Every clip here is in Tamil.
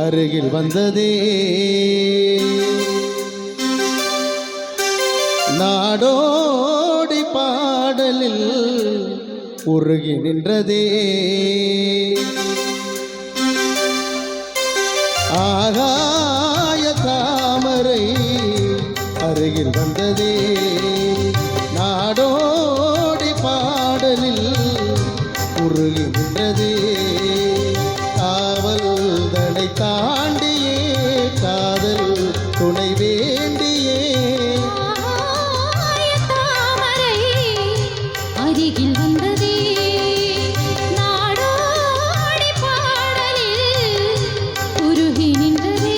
அருகில் வந்ததே. நாடோடி பாடலில் உருகி நின்றதே. ஆகாய தாமரை அருகில் வந்ததே. நாடோடி பாடலில் உருகி நின்றதே. காவல் தடை தாண்டியே காதல் துணை வேண்டியே தாமரை அருகில் வந்ததே. நாடோடி பாடலில் உருகி நின்றதே.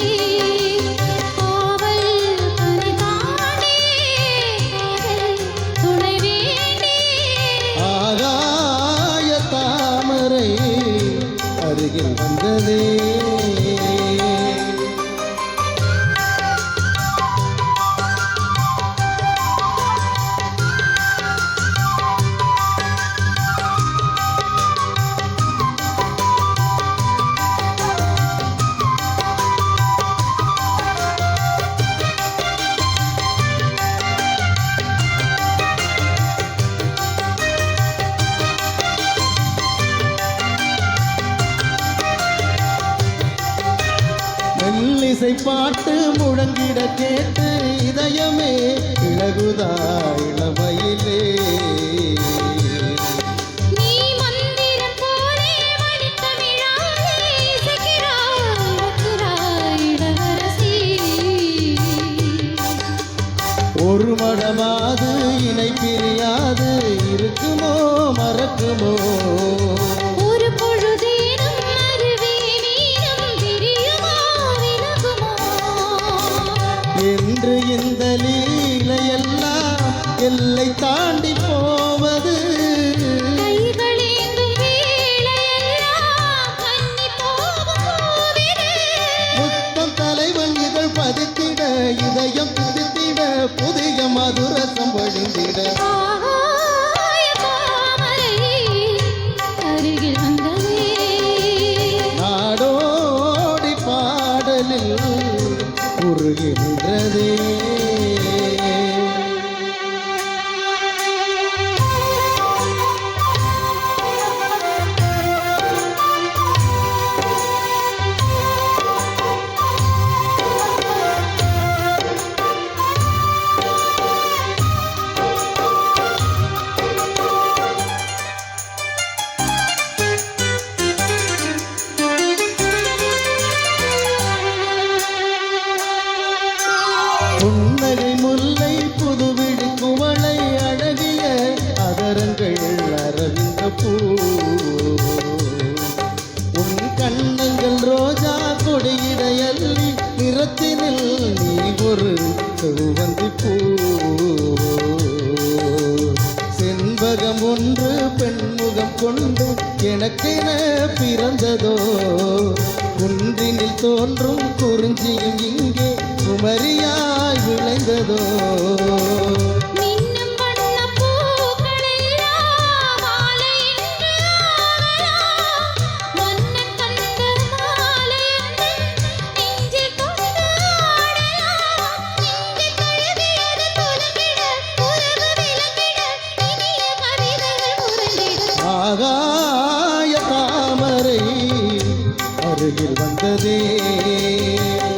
காவல் தடை தாண்டியே காதல் துணை வேண்டியே ஆகாய தாமரை அருகில் வந்ததே. மெல்லிசை பாட்டு முழங்கிட கேட்டு இதயமே இழகுதா இளமையிலே. நீ மந்திரம் போலே மணித்தமிழாலே இசைக்கிறாய் வக்கிறாய் இளவரசி. ஒரு மடமாது இணை பிரியாது இருக்குமோ மறக்குமோ. ஒரு பொழுதேனும் அருவே நீனும் பிரியுமோ விலகுமோ. என்று இந்த லீலையெல்லாம் எல்லை தாண்டி போவது. கைகளேந்தும் வேளையெல்லாம் கன்னி போகும் பூவிது. முத்தம் தலைவன் இதழ் பதித்திட இதயம் துதித்திட புதிய மதுரசம் வழிந்திட. ஆகாய தாமரை அருகில் வந்ததே. நாடோடி பாடலில் உருகி நின்றதே. புன்னகை முல்லை புதுவிழி குவளை அழகிய அதரங்கள் அரவிந்த பூ. உன் கண்ணங்கள் ரோஜா கொடியிடையல்லி நிறத்தினில் நீ ஒரு செவ்வந்தி பூ. செண்பகம் ஒன்று பெண்முகம் கொண்டு எனக்கென பிறந்ததோ. குன்றினில் தோன்றும் குறிஞ்சியும் இங்கே குமரியாய் விளைந்ததோ. மின்னும் வண்ணப் பூக்களெல்லாம் மாலையின்று ஆடலாம். மன்னன் தந்த மாலையொன்று நெஞ்சில் கொண்டு ஆடலாம். நெஞ்சில் தழுவியது துலங்கிட உலகு விளங்கிட இனிய கவிதைகள் உறைந்திட. ஆகாய தாமரை அருகில் வந்ததே.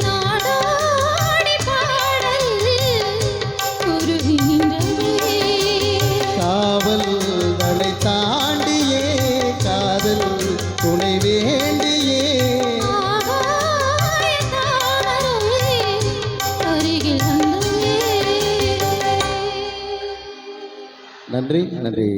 நாடோடி பாடலில் உருகி நின்றதே. காவல் தடை தாண்டியே காதல் துணை வேண்டியே. ஆகாய தாமரை அருகில் வந்ததே. நன்றி நன்றி.